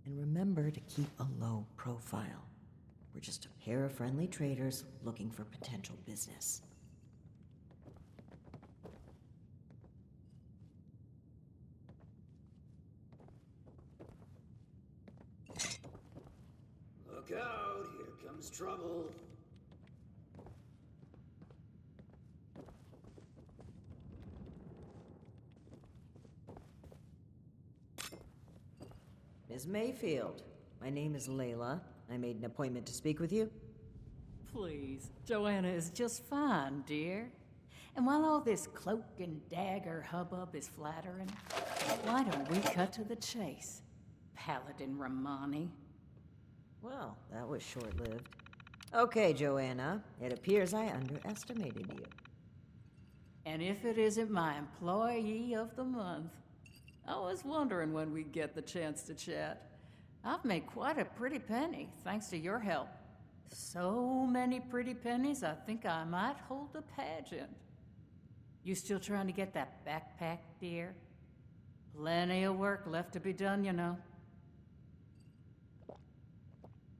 And remember to keep a low profile. We're just a pair of friendly traders looking for potential business. Look out, here comes trouble. Ms. Mayfield, my name is Layla. I made an appointment to speak with you. Please, Joanna is just fine, dear. And while all this cloak and dagger hubbub is flattering, why don't we cut to the chase, Paladin Romani? Well, that was short-lived. Okay, Joanna, it appears I underestimated you. And if it isn't my Employee of the Month, I was wondering when we'd get the chance to chat. I've made quite a pretty penny, thanks to your help. So many pretty pennies, I think I might hold a pageant. You still trying to get that backpack, dear? Plenty of work left to be done, you know.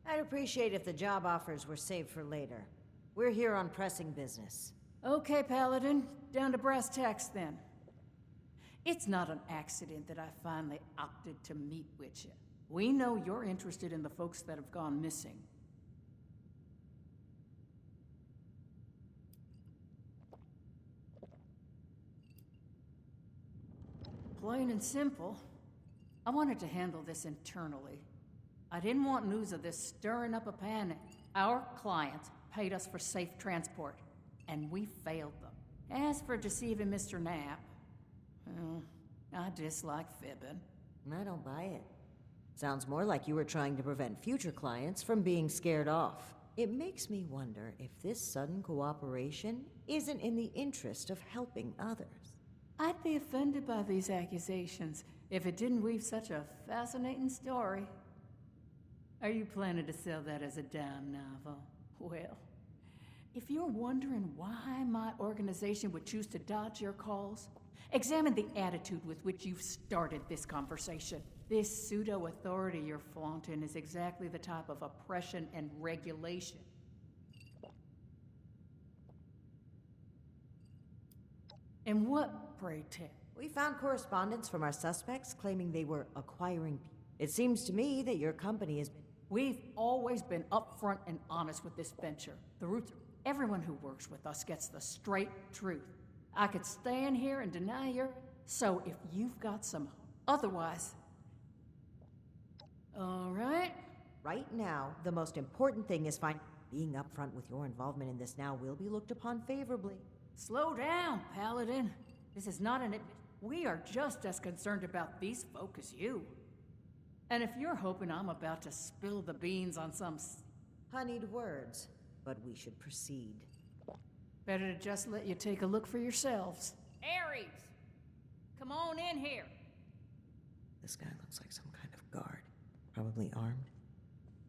I'd appreciate if the job offers were saved for later. We're here on pressing business. Okay, Paladin, down to brass tacks then. It's not an accident that I finally opted to meet with you. We know you're interested in the folks that have gone missing. Plain and simple, I wanted to handle this internally. I didn't want news of this stirring up a panic. Our clients paid us for safe transport, and we failed them. As for deceiving Mr. Knapp, well, I dislike fibbing. I don't buy it. Sounds more like you were trying to prevent future clients from being scared off. It makes me wonder if this sudden cooperation isn't in the interest of helping others. I'd be offended by these accusations if it didn't weave such a fascinating story. Are you planning to sell that as a dime novel? Well, if you're wondering why my organization would choose to dodge your calls, examine the attitude with which you've started this conversation. This pseudo-authority you're flaunting is exactly the type of oppression and regulation. And what, pray tell? We found correspondence from our suspects claiming they were acquiring people. It seems to me that your company has been... We've always been upfront and honest with this venture. The roots, everyone who works with us gets the straight truth. I could stand here and deny your... So if you've got some... Otherwise... All right. Right now, the most important thing is being upfront with your involvement in this now will be looked upon favorably. Slow down, Paladin. This is not an... We are just as concerned about these folk as you. And if you're hoping I'm about to spill the beans on some... Honeyed words, but we should proceed. Better to just let you take a look for yourselves. Ares! Come on in here! This guy looks like some kind of guard. Probably armed.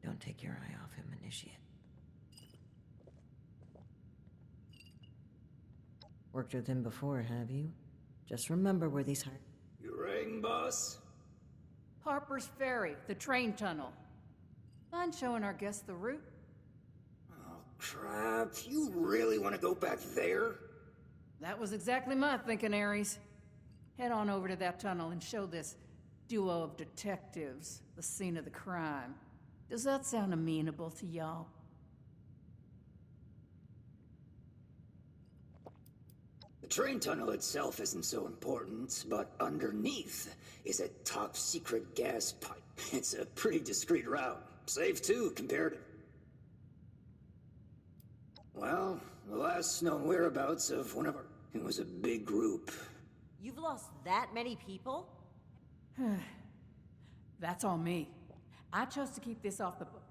Don't take your eye off him, Initiate. Worked with him before, have you? Just remember where these hired... You rang, boss? Harper's Ferry, the train tunnel. Mind showing our guests the route? Oh, crap. You really want to go back there? That was exactly my thinking, Ares. Head on over to that tunnel and show this duo of detectives the scene of the crime. Does that sound amenable to y'all? The train tunnel itself isn't so important, but underneath is a top-secret gas pipe. It's a pretty discreet route. Safe, too, compared to... Well, the last known whereabouts of one of our... It was a big group. You've lost that many people? That's on me. I chose to keep this off the book.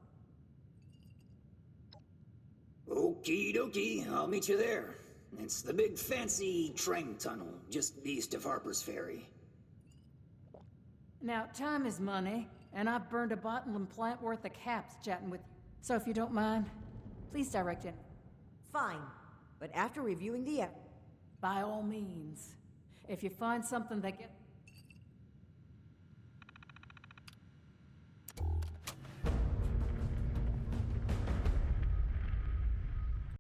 Okie dokie, I'll meet you there. It's the big fancy train tunnel, just east of Harper's Ferry. Now, time is money, and I've burned a bottle and plant worth of caps chatting with you. So if you don't mind, please direct it. Fine, but after reviewing the... By all means. If you find something that gets...